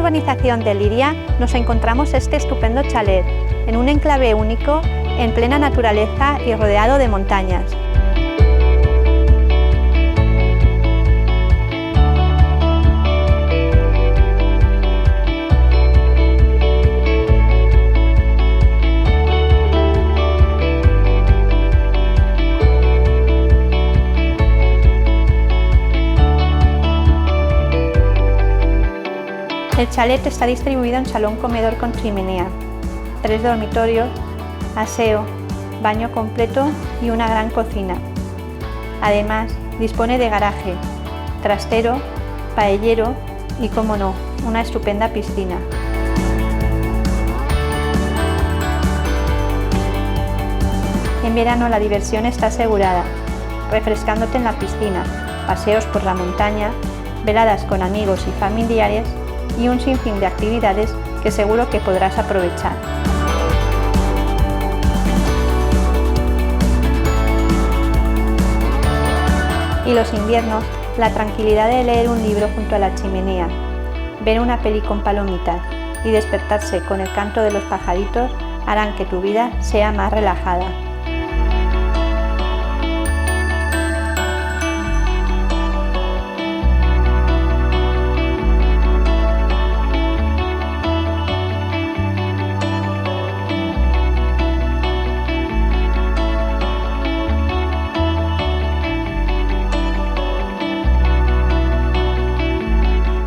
urbanización de Liria nos encontramos este estupendo chalet, en un enclave único, en plena naturaleza y rodeado de montañas. El chalet está distribuido en salón-comedor con chimenea, 3 dormitorios, aseo, baño completo y una gran cocina. Además, dispone de garaje, trastero, paellero y, como no, una estupenda piscina. En verano la diversión está asegurada, refrescándote en la piscina, paseos por la montaña, veladas con amigos y familiares y un sinfín de actividades que seguro que podrás aprovechar. Y los inviernos, la tranquilidad de leer un libro junto a la chimenea, ver una peli con palomitas y despertarse con el canto de los pajaritos harán que tu vida sea más relajada.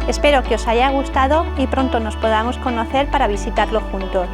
Espero que os haya gustado y pronto nos podamos conocer para visitarlo juntos.